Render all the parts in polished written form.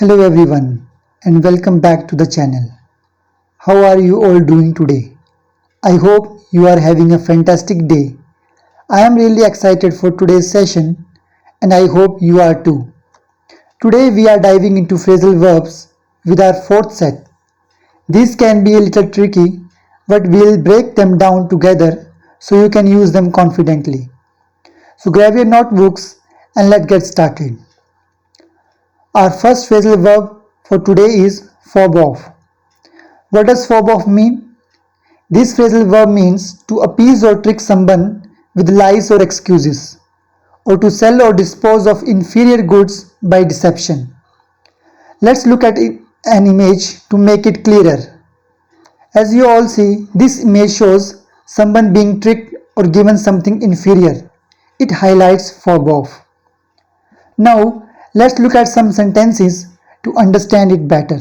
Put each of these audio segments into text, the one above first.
Hello everyone and welcome back to the channel. How are you all doing today? I hope you are having a fantastic day. I am really excited for today's session and I hope you are too. Today we are diving into phrasal verbs with our fourth set. These can be a little tricky, but we'll break them down together so you can use them confidently. So grab your notebooks and let's get started. Our first phrasal verb for today is fob off. What does fob off mean? This phrasal verb means to appease or trick someone with lies or excuses, or to sell or dispose of inferior goods by deception. Let's look at an image to make it clearer. As you all see, this image shows someone being tricked or given something inferior. It highlights fob off. Now, let's look at some sentences to understand it better.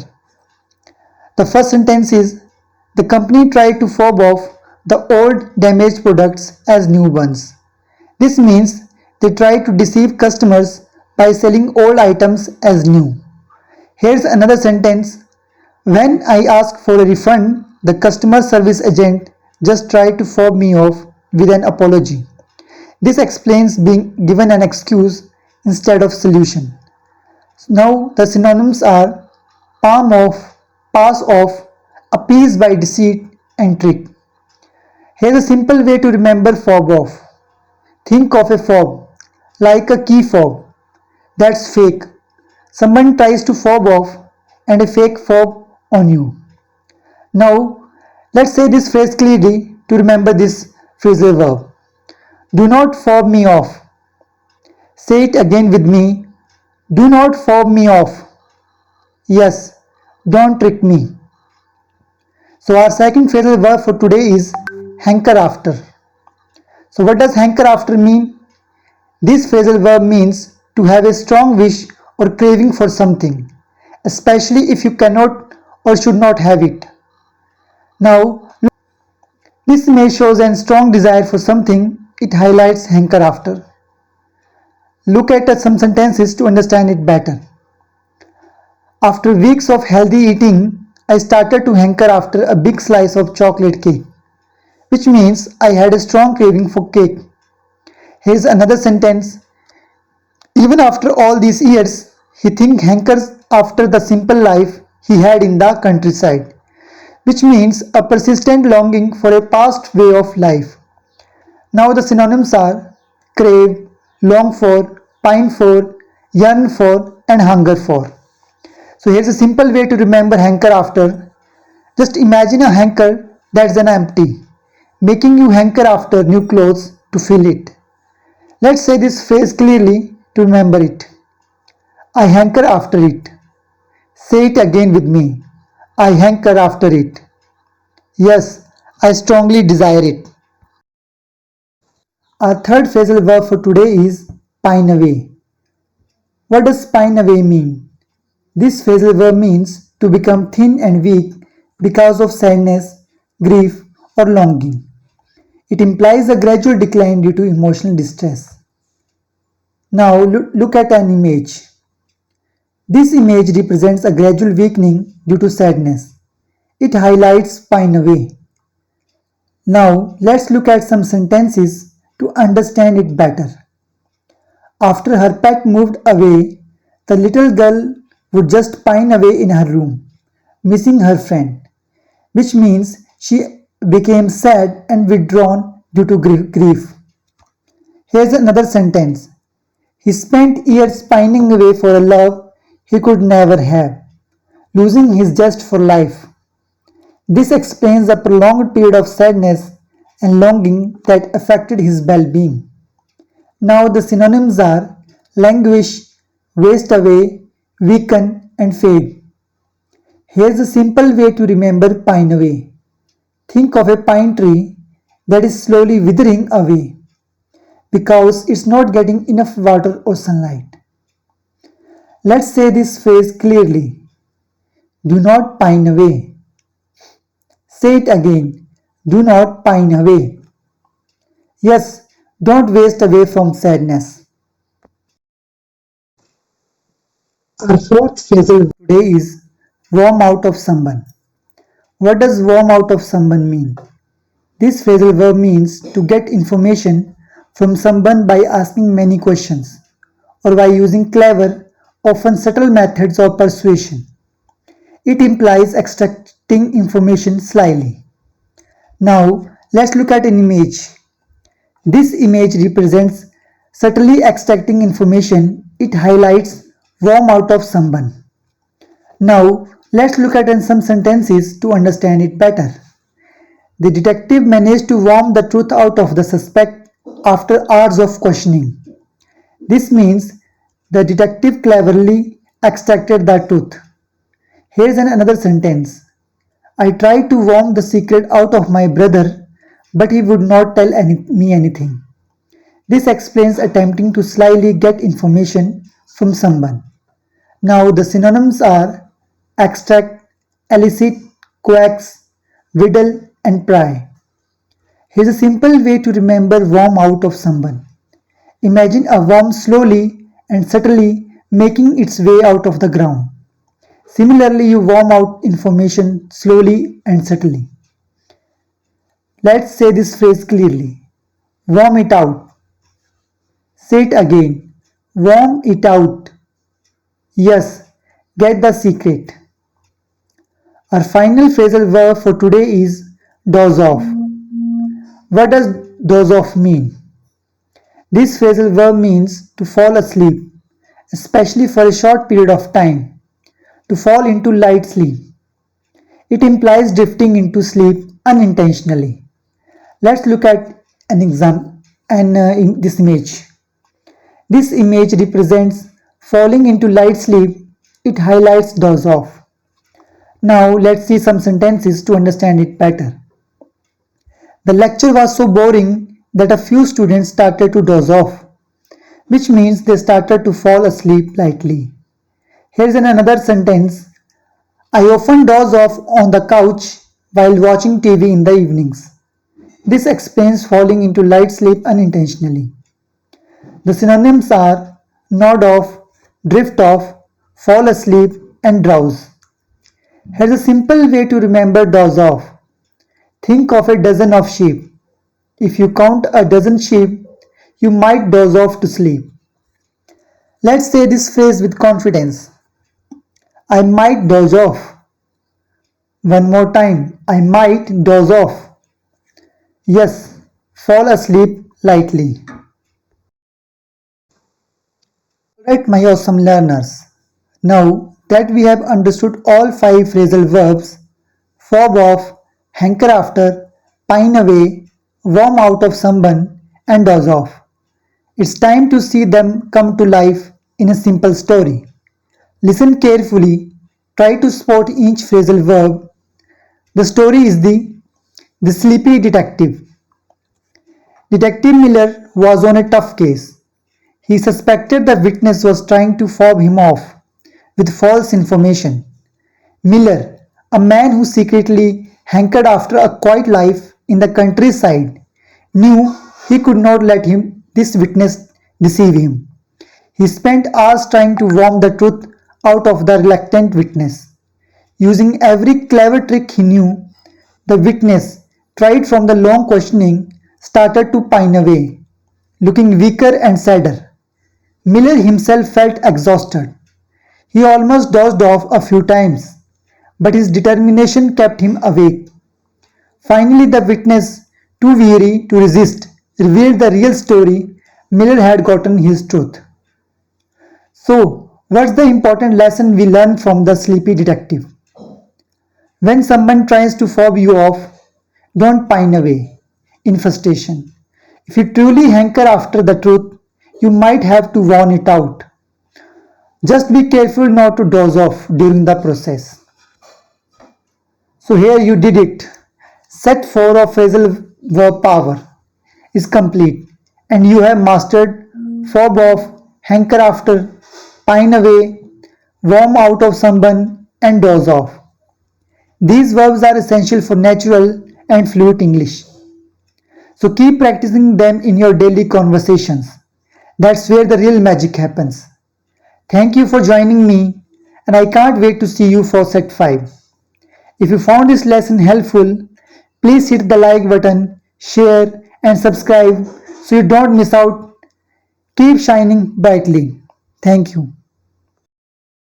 The first sentence is, the company tried to fob off the old damaged products as new ones. This means they tried to deceive customers by selling old items as new. Here's another sentence. When I asked for a refund, the customer service agent just tried to fob me off with an apology. This explains being given an excuse instead of solution. Now the synonyms are palm off, pass off, appease by deceit and trick. Here's a simple way to remember fob off. Think of a fob like a key fob. That's fake. Someone tries to fob off and a fake fob on you. Now let's say this phrase clearly to remember this phrasal verb. Do not fob me off. Say it again with me. Do not fob me off. Yes, don't trick me. So our second phrasal verb for today is hanker after. So what does hanker after mean? This phrasal verb means to have a strong wish or craving for something, especially if you cannot or should not have it. Now, this image shows a strong desire for something. It highlights hanker after. Look at some sentences to understand it better. After weeks of healthy eating, I started to hanker after a big slice of chocolate cake, which means I had a strong craving for cake. Here's another sentence. Even after all these years, he hankers after the simple life he had in the countryside, which means a persistent longing for a past way of life. Now the synonyms are crave, long for, pine for, yearn for, and hunger for. So here's a simple way to remember hanker after. Just imagine a hanker that's an empty, making you hanker after new clothes to fill it. Let's say this phrase clearly to remember it. I hanker after it. Say it again with me. I hanker after it. Yes, I strongly desire it. Our third phrasal verb for today is pine away. What does pine away mean? This phrasal verb means to become thin and weak because of sadness, grief, or longing. It implies a gradual decline due to emotional distress. Now look at an image. This image represents a gradual weakening due to sadness. It highlights pine away. Now let's look at some sentences to understand it better. After her pet moved away, the little girl would just pine away in her room, missing her friend, which means she became sad and withdrawn due to grief. Here's another sentence. He spent years pining away for a love he could never have, losing his zest for life. This explains a prolonged period of sadness and longing that affected his well-being. Now the synonyms are languish, waste away, weaken, and fade. Here's a simple way to remember pine away. Think of a pine tree that is slowly withering away because it's not getting enough water or sunlight. Let's say this phrase clearly. Do not pine away. Say it again. Do not pine away. Yes, don't waste away from sadness. Our fourth phrasal today is warm out of someone. What does warm out of someone mean? This phrasal verb means to get information from someone by asking many questions or by using clever, often subtle methods of persuasion. It implies extracting information slyly. Now, let's look at an image. This image represents subtly extracting information. It highlights warm out of someone. Now, let's look at some sentences to understand it better. The detective managed to worm the truth out of the suspect after hours of questioning. This means the detective cleverly extracted the truth. Here's another sentence. I tried to worm the secret out of my brother, but he would not tell me anything. This explains attempting to slyly get information from someone. Now the synonyms are extract, elicit, coax, wheedle, and pry. Here's a simple way to remember worm out of someone. Imagine a worm slowly and subtly making its way out of the ground. Similarly, you worm out information slowly and subtly. Let's say this phrase clearly. Worm it out. Say it again. Worm it out. Yes, get the secret. Our final phrasal verb for today is doze off. What does doze off mean? This phrasal verb means to fall asleep, especially for a short period of time, to fall into light sleep. It implies drifting into sleep unintentionally. Let's look at an example in this image. This image represents falling into light sleep. It highlights doze off. Now let's see some sentences to understand it better. The lecture was so boring that a few students started to doze off, which means they started to fall asleep lightly. Here's another sentence. I often doze off on the couch while watching TV in the evenings. This explains falling into light sleep unintentionally. The synonyms are nod off, drift off, fall asleep, and drowse. Here's a simple way to remember doze off. Think of a dozen of sheep. If you count a dozen sheep, you might doze off to sleep. Let's say this phrase with confidence. I might doze off. One more time. I might doze off. Yes, fall asleep lightly. Alright, my awesome learners. Now that we have understood all five phrasal verbs, fob off, hanker after, pine away, warm out of someone, and doze off, it's time to see them come to life in a simple story. Listen carefully, try to spot each phrasal verb. The story is the Sleepy Detective. Detective Miller was on a tough case. He suspected the witness was trying to fob him off with false information. Miller, a man who secretly hankered after a quiet life in the countryside, knew he could not let this witness deceive him. He spent hours trying to worm the truth out of the reluctant witness. Using every clever trick he knew, the witness, tried from the long questioning, started to pine away, looking weaker and sadder. Miller himself felt exhausted. He almost dozed off a few times, but his determination kept him awake. Finally, the witness, too weary to resist, revealed the real story. Miller had gotten his truth. So, what's the important lesson we learn from the Sleepy Detective? When someone tries to fob you off, don't pine away in frustration. If you truly hanker after the truth, you might have to warn it out. Just be careful not to doze off during the process. So here you did it. Set 4 of phrasal verb power is complete and you have mastered fob off, hanker after, pine away, warm out of someone and doze off. These verbs are essential for natural and fluent English. So keep practicing them in your daily conversations. That's where the real magic happens. Thank you for joining me, and I can't wait to see you for set 5. If you found this lesson helpful, please hit the like button, share, and subscribe so you don't miss out. Keep shining brightly. Thank you.